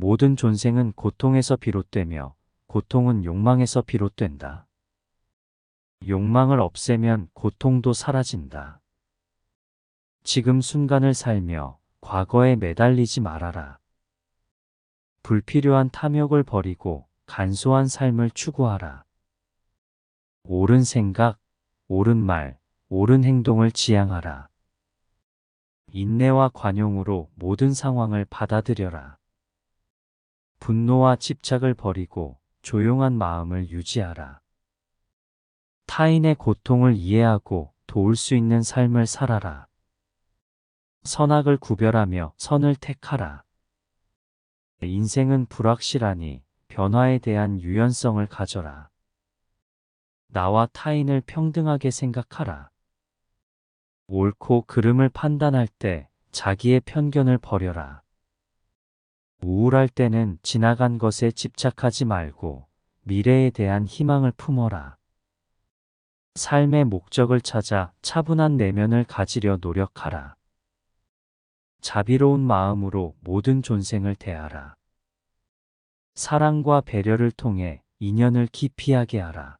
모든 존생은 고통에서 비롯되며 고통은 욕망에서 비롯된다. 욕망을 없애면 고통도 사라진다. 지금 순간을 살며 과거에 매달리지 말아라. 불필요한 탐욕을 버리고 간소한 삶을 추구하라. 옳은 생각, 옳은 말, 옳은 행동을 지향하라. 인내와 관용으로 모든 상황을 받아들여라. 분노와 집착을 버리고 조용한 마음을 유지하라. 타인의 고통을 이해하고 도울 수 있는 삶을 살아라. 선악을 구별하며 선을 택하라. 인생은 불확실하니 변화에 대한 유연성을 가져라. 나와 타인을 평등하게 생각하라. 옳고 그름을 판단할 때 자기의 편견을 버려라. 우울할 때는 지나간 것에 집착하지 말고 미래에 대한 희망을 품어라. 삶의 목적을 찾아 차분한 내면을 가지려 노력하라. 자비로운 마음으로 모든 존생을 대하라. 사랑과 배려를 통해 인연을 깊이하게 하라.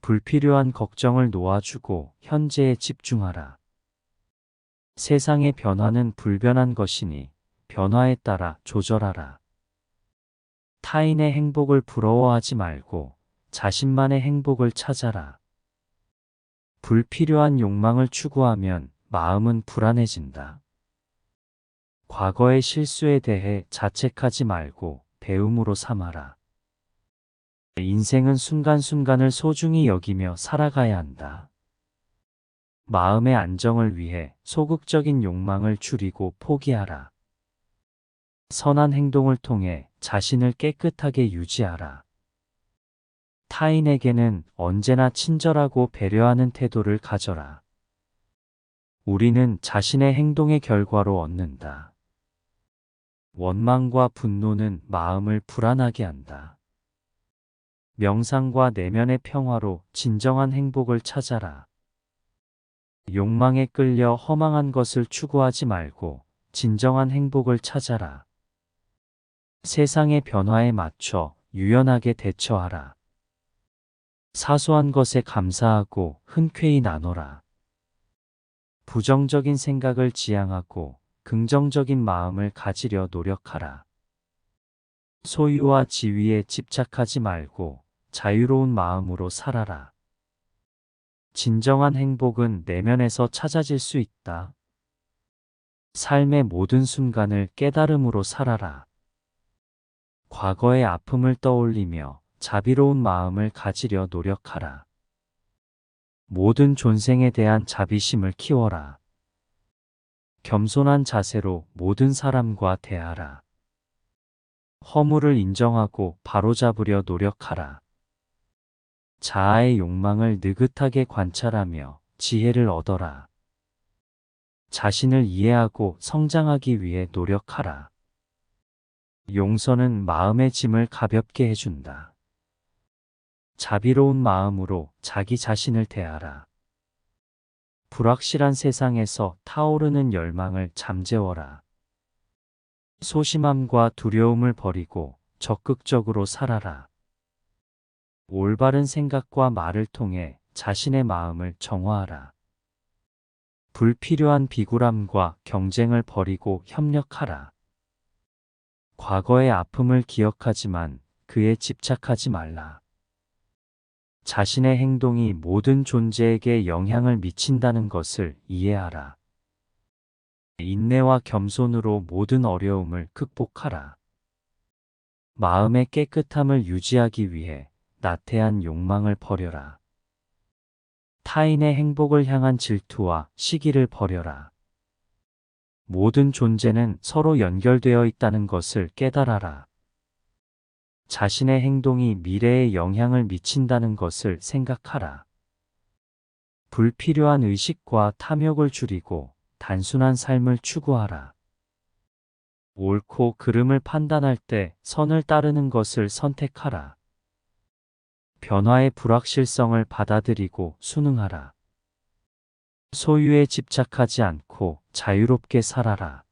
불필요한 걱정을 놓아주고 현재에 집중하라. 세상의 변화는 불변한 것이니 변화에 따라 조절하라. 타인의 행복을 부러워하지 말고 자신만의 행복을 찾아라. 불필요한 욕망을 추구하면 마음은 불안해진다. 과거의 실수에 대해 자책하지 말고 배움으로 삼아라. 인생은 순간순간을 소중히 여기며 살아가야 한다. 마음의 안정을 위해 소극적인 욕망을 줄이고 포기하라. 선한 행동을 통해 자신을 깨끗하게 유지하라. 타인에게는 언제나 친절하고 배려하는 태도를 가져라. 우리는 자신의 행동의 결과로 얻는다. 원망과 분노는 마음을 불안하게 한다. 명상과 내면의 평화로 진정한 행복을 찾아라. 욕망에 끌려 허망한 것을 추구하지 말고 진정한 행복을 찾아라. 세상의 변화에 맞춰 유연하게 대처하라. 사소한 것에 감사하고 흔쾌히 나눠라. 부정적인 생각을 지양하고 긍정적인 마음을 가지려 노력하라. 소유와 지위에 집착하지 말고 자유로운 마음으로 살아라. 진정한 행복은 내면에서 찾아질 수 있다. 삶의 모든 순간을 깨달음으로 살아라. 과거의 아픔을 떠올리며 자비로운 마음을 가지려 노력하라. 모든 존생에 대한 자비심을 키워라. 겸손한 자세로 모든 사람과 대하라. 허물을 인정하고 바로잡으려 노력하라. 자아의 욕망을 느긋하게 관찰하며 지혜를 얻어라. 자신을 이해하고 성장하기 위해 노력하라. 용서는 마음의 짐을 가볍게 해준다. 자비로운 마음으로 자기 자신을 대하라. 불확실한 세상에서 타오르는 열망을 잠재워라. 소심함과 두려움을 버리고 적극적으로 살아라. 올바른 생각과 말을 통해 자신의 마음을 정화하라. 불필요한 비굴함과 경쟁을 버리고 협력하라. 과거의 아픔을 기억하지만 그에 집착하지 말라. 자신의 행동이 모든 존재에게 영향을 미친다는 것을 이해하라. 인내와 겸손으로 모든 어려움을 극복하라. 마음의 깨끗함을 유지하기 위해 나태한 욕망을 버려라. 타인의 행복을 향한 질투와 시기를 버려라. 모든 존재는 서로 연결되어 있다는 것을 깨달아라. 자신의 행동이 미래에 영향을 미친다는 것을 생각하라. 불필요한 의식과 탐욕을 줄이고 단순한 삶을 추구하라. 옳고 그름을 판단할 때 선을 따르는 것을 선택하라. 변화의 불확실성을 받아들이고 순응하라. 소유에 집착하지 않고 자유롭게 살아라.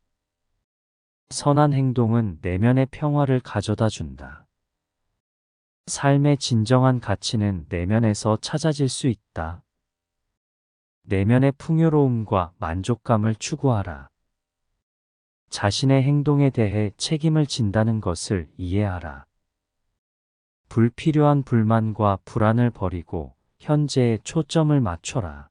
선한 행동은 내면의 평화를 가져다 준다. 삶의 진정한 가치는 내면에서 찾아질 수 있다. 내면의 풍요로움과 만족감을 추구하라. 자신의 행동에 대해 책임을 진다는 것을 이해하라. 불필요한 불만과 불안을 버리고 현재에 초점을 맞춰라.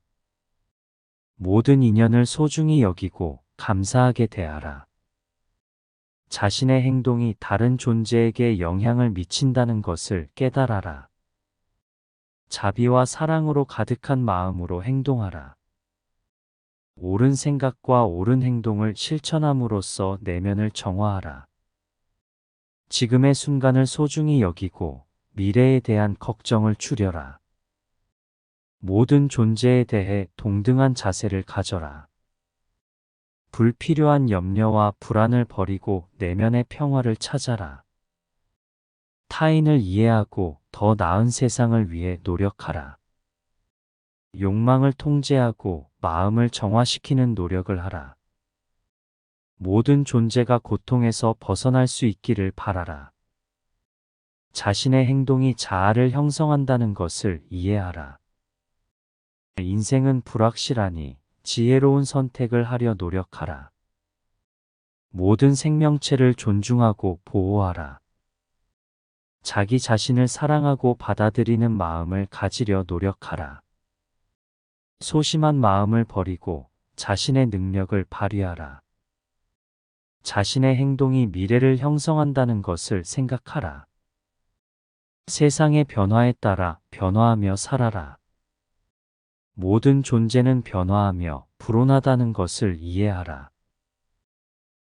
모든 인연을 소중히 여기고 감사하게 대하라. 자신의 행동이 다른 존재에게 영향을 미친다는 것을 깨달아라. 자비와 사랑으로 가득한 마음으로 행동하라. 옳은 생각과 옳은 행동을 실천함으로써 내면을 정화하라. 지금의 순간을 소중히 여기고 미래에 대한 걱정을 줄여라. 모든 존재에 대해 동등한 자세를 가져라. 불필요한 염려와 불안을 버리고 내면의 평화를 찾아라. 타인을 이해하고 더 나은 세상을 위해 노력하라. 욕망을 통제하고 마음을 정화시키는 노력을 하라. 모든 존재가 고통에서 벗어날 수 있기를 바라라. 자신의 행동이 자아를 형성한다는 것을 이해하라. 인생은 불확실하니 지혜로운 선택을 하려 노력하라. 모든 생명체를 존중하고 보호하라. 자기 자신을 사랑하고 받아들이는 마음을 가지려 노력하라. 소심한 마음을 버리고 자신의 능력을 발휘하라. 자신의 행동이 미래를 형성한다는 것을 생각하라. 세상의 변화에 따라 변화하며 살아라. 모든 존재는 변화하며 불온하다는 것을 이해하라.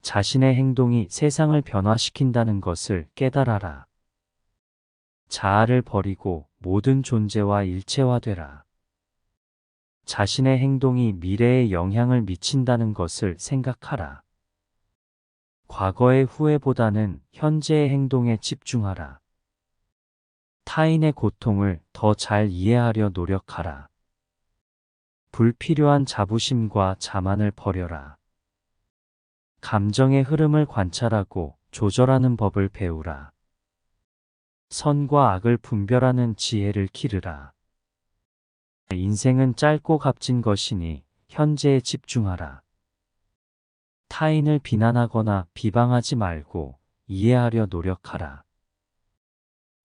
자신의 행동이 세상을 변화시킨다는 것을 깨달아라. 자아를 버리고 모든 존재와 일체화되라. 자신의 행동이 미래에 영향을 미친다는 것을 생각하라. 과거의 후회보다는 현재의 행동에 집중하라. 타인의 고통을 더 잘 이해하려 노력하라. 불필요한 자부심과 자만을 버려라. 감정의 흐름을 관찰하고 조절하는 법을 배우라. 선과 악을 분별하는 지혜를 기르라. 인생은 짧고 값진 것이니 현재에 집중하라. 타인을 비난하거나 비방하지 말고 이해하려 노력하라.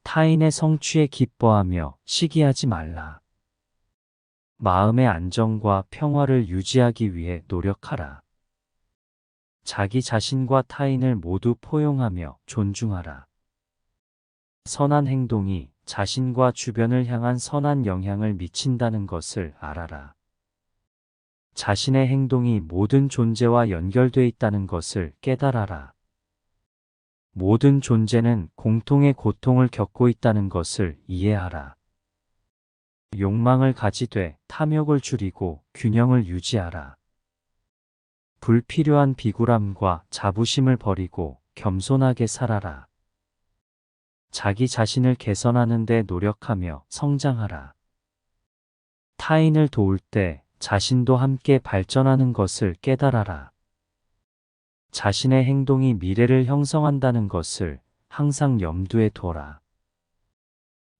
타인의 성취에 기뻐하며 시기하지 말라. 마음의 안정과 평화를 유지하기 위해 노력하라. 자기 자신과 타인을 모두 포용하며 존중하라. 선한 행동이 자신과 주변을 향한 선한 영향을 미친다는 것을 알아라. 자신의 행동이 모든 존재와 연결되어 있다는 것을 깨달아라. 모든 존재는 공통의 고통을 겪고 있다는 것을 이해하라. 욕망을 가지되 탐욕을 줄이고 균형을 유지하라. 불필요한 비굴함과 자부심을 버리고 겸손하게 살아라. 자기 자신을 개선하는 데 노력하며 성장하라. 타인을 도울 때 자신도 함께 발전하는 것을 깨달아라. 자신의 행동이 미래를 형성한다는 것을 항상 염두에 둬라.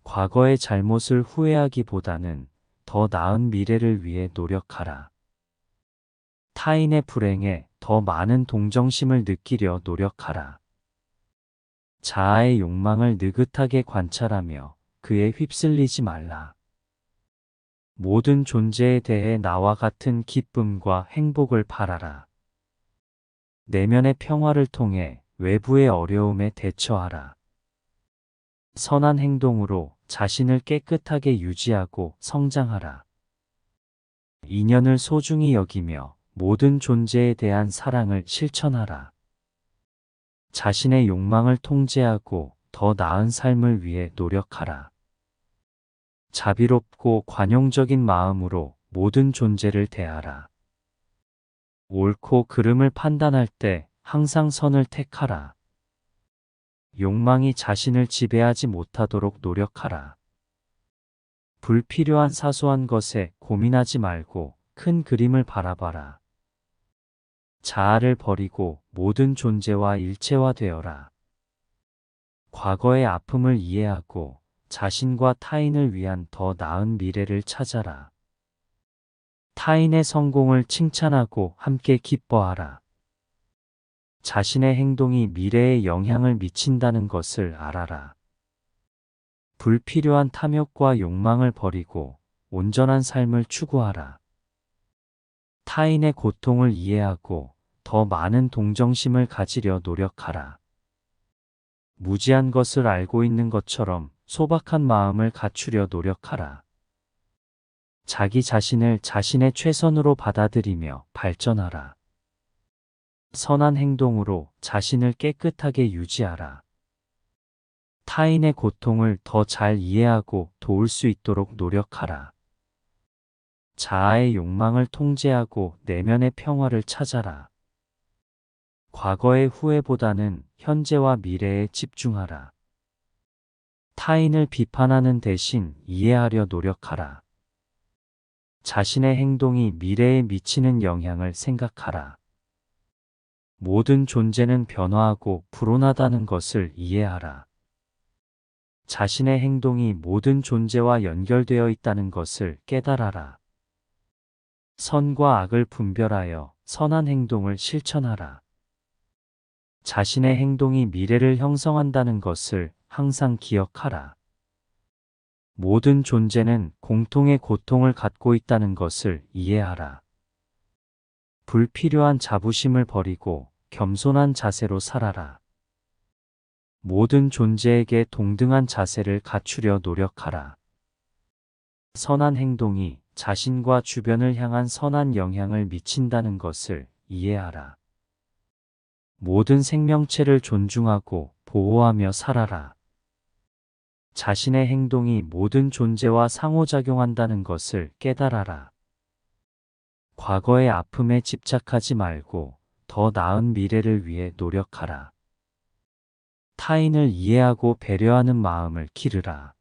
과거의 잘못을 후회하기보다는 더 나은 미래를 위해 노력하라. 타인의 불행에 더 많은 동정심을 느끼려 노력하라. 자아의 욕망을 느긋하게 관찰하며 그에 휩쓸리지 말라. 모든 존재에 대해 나와 같은 기쁨과 행복을 바라라. 내면의 평화를 통해 외부의 어려움에 대처하라. 선한 행동으로 자신을 깨끗하게 유지하고 성장하라. 인연을 소중히 여기며 모든 존재에 대한 사랑을 실천하라. 자신의 욕망을 통제하고 더 나은 삶을 위해 노력하라. 자비롭고 관용적인 마음으로 모든 존재를 대하라. 옳고 그름을 판단할 때 항상 선을 택하라. 욕망이 자신을 지배하지 못하도록 노력하라. 불필요한 사소한 것에 고민하지 말고 큰 그림을 바라봐라. 자아를 버리고 모든 존재와 일체화되어라. 과거의 아픔을 이해하고 자신과 타인을 위한 더 나은 미래를 찾아라. 타인의 성공을 칭찬하고 함께 기뻐하라. 자신의 행동이 미래에 영향을 미친다는 것을 알아라. 불필요한 탐욕과 욕망을 버리고 온전한 삶을 추구하라. 타인의 고통을 이해하고 더 많은 동정심을 가지려 노력하라. 무지한 것을 알고 있는 것처럼 소박한 마음을 갖추려 노력하라. 자기 자신을 자신의 최선으로 받아들이며 발전하라. 선한 행동으로 자신을 깨끗하게 유지하라. 타인의 고통을 더 잘 이해하고 도울 수 있도록 노력하라. 자아의 욕망을 통제하고 내면의 평화를 찾아라. 과거의 후회보다는 현재와 미래에 집중하라. 타인을 비판하는 대신 이해하려 노력하라. 자신의 행동이 미래에 미치는 영향을 생각하라. 모든 존재는 변화하고 불온하다는 것을 이해하라. 자신의 행동이 모든 존재와 연결되어 있다는 것을 깨달아라. 선과 악을 분별하여 선한 행동을 실천하라. 자신의 행동이 미래를 형성한다는 것을 항상 기억하라. 모든 존재는 공통의 고통을 갖고 있다는 것을 이해하라. 불필요한 자부심을 버리고 겸손한 자세로 살아라. 모든 존재에게 동등한 자세를 갖추려 노력하라. 선한 행동이 자신과 주변을 향한 선한 영향을 미친다는 것을 이해하라. 모든 생명체를 존중하고 보호하며 살아라. 자신의 행동이 모든 존재와 상호작용한다는 것을 깨달아라. 과거의 아픔에 집착하지 말고 더 나은 미래를 위해 노력하라. 타인을 이해하고 배려하는 마음을 기르라.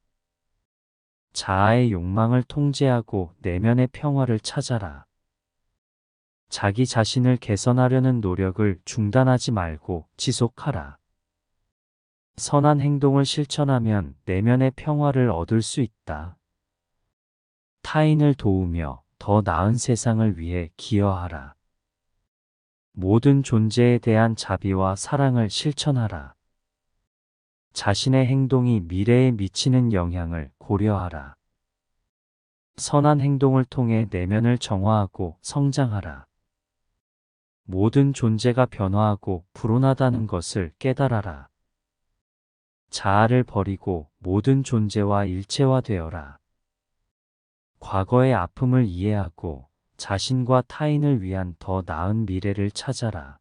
자아의 욕망을 통제하고 내면의 평화를 찾아라. 자기 자신을 개선하려는 노력을 중단하지 말고 지속하라. 선한 행동을 실천하면 내면의 평화를 얻을 수 있다. 타인을 도우며 더 나은 세상을 위해 기여하라. 모든 존재에 대한 자비와 사랑을 실천하라. 자신의 행동이 미래에 미치는 영향을 고려하라. 선한 행동을 통해 내면을 정화하고 성장하라. 모든 존재가 변화하고 불온하다는 것을 깨달아라. 자아를 버리고 모든 존재와 일체화되어라. 과거의 아픔을 이해하고 자신과 타인을 위한 더 나은 미래를 찾아라.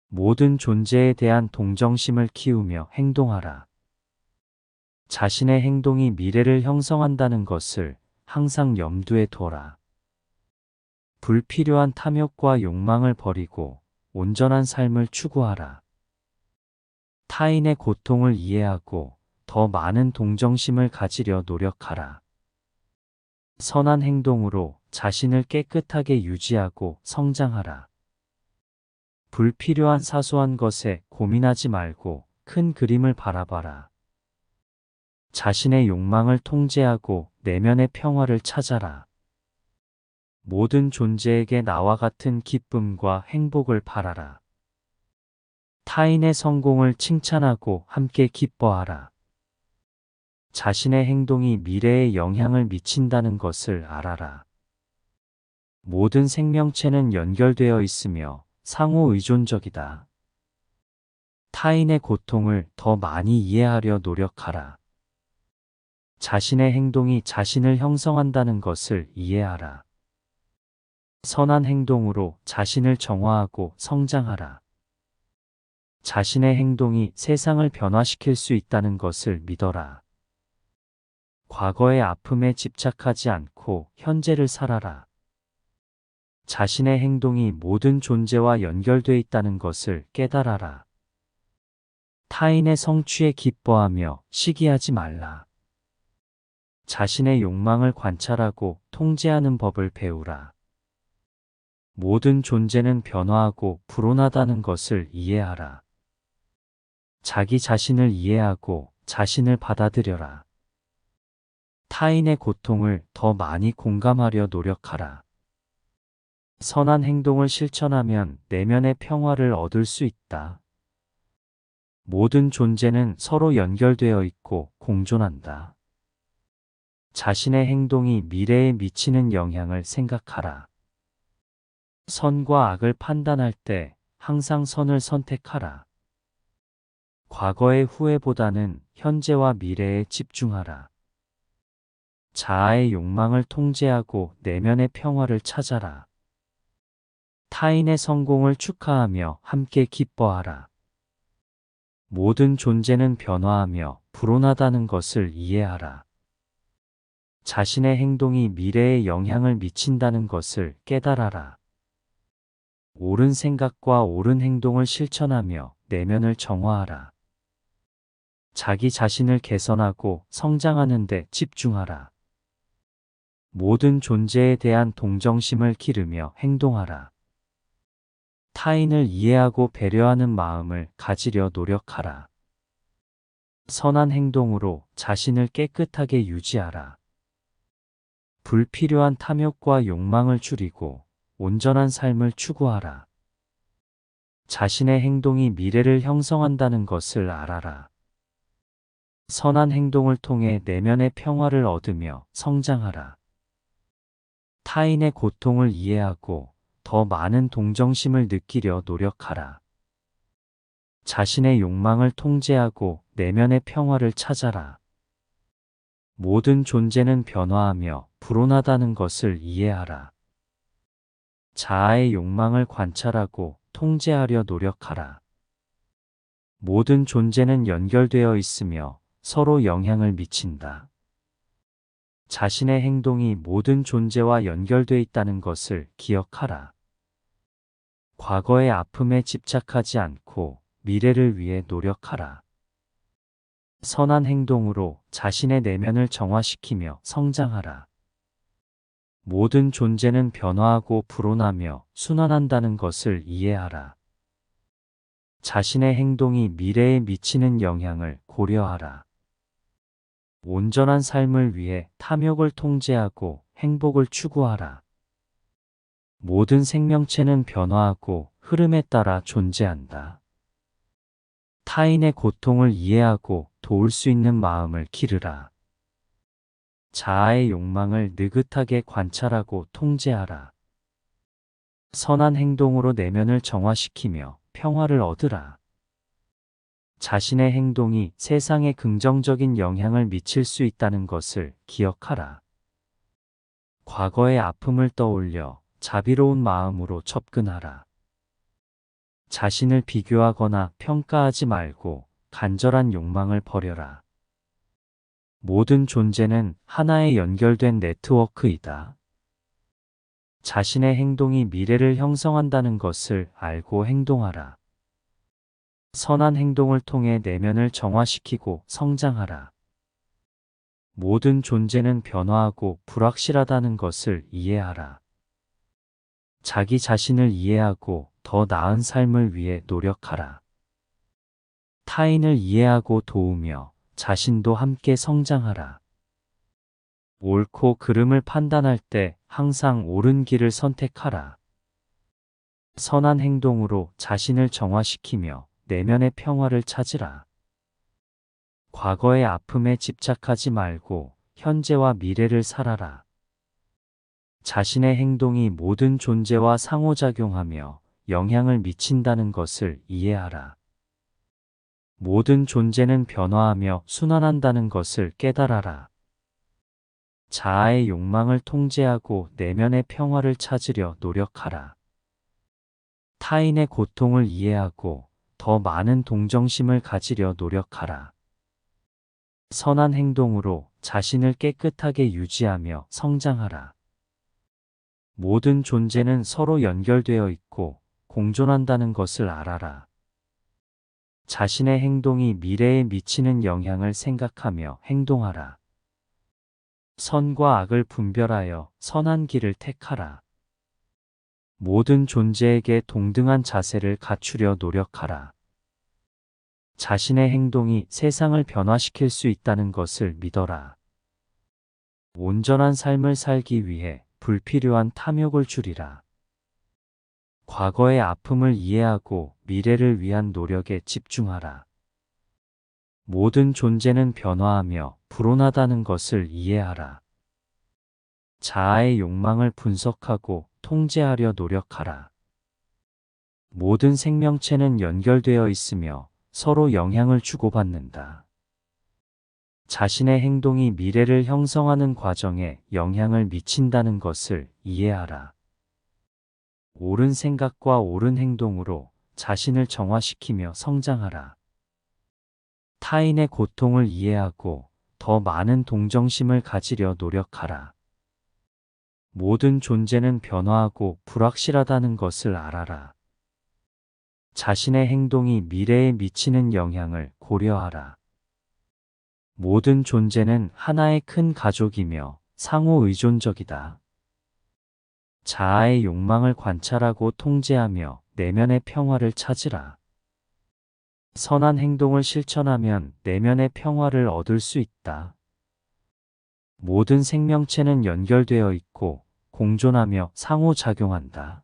모든 존재에 대한 동정심을 키우며 행동하라. 자신의 행동이 미래를 형성한다는 것을 항상 염두에 둬라. 불필요한 탐욕과 욕망을 버리고 온전한 삶을 추구하라. 타인의 고통을 이해하고 더 많은 동정심을 가지려 노력하라. 선한 행동으로 자신을 깨끗하게 유지하고 성장하라. 불필요한 사소한 것에 고민하지 말고 큰 그림을 바라봐라. 자신의 욕망을 통제하고 내면의 평화를 찾아라. 모든 존재에게 나와 같은 기쁨과 행복을 바라라. 타인의 성공을 칭찬하고 함께 기뻐하라. 자신의 행동이 미래에 영향을 미친다는 것을 알아라. 모든 생명체는 연결되어 있으며 상호 의존적이다. 타인의 고통을 더 많이 이해하려 노력하라. 자신의 행동이 자신을 형성한다는 것을 이해하라. 선한 행동으로 자신을 정화하고 성장하라. 자신의 행동이 세상을 변화시킬 수 있다는 것을 믿어라. 과거의 아픔에 집착하지 않고 현재를 살아라. 자신의 행동이 모든 존재와 연결되어 있다는 것을 깨달아라. 타인의 성취에 기뻐하며 시기하지 말라. 자신의 욕망을 관찰하고 통제하는 법을 배우라. 모든 존재는 변화하고 불온하다는 것을 이해하라. 자기 자신을 이해하고 자신을 받아들여라. 타인의 고통을 더 많이 공감하려 노력하라. 선한 행동을 실천하면 내면의 평화를 얻을 수 있다. 모든 존재는 서로 연결되어 있고 공존한다. 자신의 행동이 미래에 미치는 영향을 생각하라. 선과 악을 판단할 때 항상 선을 선택하라. 과거의 후회보다는 현재와 미래에 집중하라. 자아의 욕망을 통제하고 내면의 평화를 찾아라. 타인의 성공을 축하하며 함께 기뻐하라. 모든 존재는 변화하며 불온하다는 것을 이해하라. 자신의 행동이 미래에 영향을 미친다는 것을 깨달아라. 옳은 생각과 옳은 행동을 실천하며 내면을 정화하라. 자기 자신을 개선하고 성장하는 데 집중하라. 모든 존재에 대한 동정심을 기르며 행동하라. 타인을 이해하고 배려하는 마음을 가지려 노력하라. 선한 행동으로 자신을 깨끗하게 유지하라. 불필요한 탐욕과 욕망을 줄이고 온전한 삶을 추구하라. 자신의 행동이 미래를 형성한다는 것을 알아라. 선한 행동을 통해 내면의 평화를 얻으며 성장하라. 타인의 고통을 이해하고 더 많은 동정심을 느끼려 노력하라. 자신의 욕망을 통제하고 내면의 평화를 찾아라. 모든 존재는 변화하며 불온하다는 것을 이해하라. 자아의 욕망을 관찰하고 통제하려 노력하라. 모든 존재는 연결되어 있으며 서로 영향을 미친다. 자신의 행동이 모든 존재와 연결되어 있다는 것을 기억하라. 과거의 아픔에 집착하지 않고 미래를 위해 노력하라. 선한 행동으로 자신의 내면을 정화시키며 성장하라. 모든 존재는 변화하고 불온하며 순환한다는 것을 이해하라. 자신의 행동이 미래에 미치는 영향을 고려하라. 온전한 삶을 위해 탐욕을 통제하고 행복을 추구하라. 모든 생명체는 변화하고 흐름에 따라 존재한다. 타인의 고통을 이해하고 도울 수 있는 마음을 기르라. 자아의 욕망을 느긋하게 관찰하고 통제하라. 선한 행동으로 내면을 정화시키며 평화를 얻으라. 자신의 행동이 세상에 긍정적인 영향을 미칠 수 있다는 것을 기억하라. 과거의 아픔을 떠올려 자비로운 마음으로 접근하라. 자신을 비교하거나 평가하지 말고 간절한 욕망을 버려라. 모든 존재는 하나의 연결된 네트워크이다. 자신의 행동이 미래를 형성한다는 것을 알고 행동하라. 선한 행동을 통해 내면을 정화시키고 성장하라. 모든 존재는 변화하고 불확실하다는 것을 이해하라. 자기 자신을 이해하고 더 나은 삶을 위해 노력하라. 타인을 이해하고 도우며 자신도 함께 성장하라. 옳고 그름을 판단할 때 항상 옳은 길을 선택하라. 선한 행동으로 자신을 정화시키며 내면의 평화를 찾으라. 과거의 아픔에 집착하지 말고 현재와 미래를 살아라. 자신의 행동이 모든 존재와 상호작용하며 영향을 미친다는 것을 이해하라. 모든 존재는 변화하며 순환한다는 것을 깨달아라. 자아의 욕망을 통제하고 내면의 평화를 찾으려 노력하라. 타인의 고통을 이해하고 더 많은 동정심을 가지려 노력하라. 선한 행동으로 자신을 깨끗하게 유지하며 성장하라. 모든 존재는 서로 연결되어 있고 공존한다는 것을 알아라. 자신의 행동이 미래에 미치는 영향을 생각하며 행동하라. 선과 악을 분별하여 선한 길을 택하라. 모든 존재에게 동등한 자세를 갖추려 노력하라. 자신의 행동이 세상을 변화시킬 수 있다는 것을 믿어라. 온전한 삶을 살기 위해 불필요한 탐욕을 줄이라. 과거의 아픔을 이해하고 미래를 위한 노력에 집중하라. 모든 존재는 변화하며 불온하다는 것을 이해하라. 자아의 욕망을 분석하고 통제하려 노력하라. 모든 생명체는 연결되어 있으며 서로 영향을 주고받는다. 자신의 행동이 미래를 형성하는 과정에 영향을 미친다는 것을 이해하라. 옳은 생각과 옳은 행동으로 자신을 정화시키며 성장하라. 타인의 고통을 이해하고 더 많은 동정심을 가지려 노력하라. 모든 존재는 변화하고 불확실하다는 것을 알아라. 자신의 행동이 미래에 미치는 영향을 고려하라. 모든 존재는 하나의 큰 가족이며 상호 의존적이다. 자아의 욕망을 관찰하고 통제하며 내면의 평화를 찾으라. 선한 행동을 실천하면 내면의 평화를 얻을 수 있다. 모든 생명체는 연결되어 있고 공존하며 상호작용한다.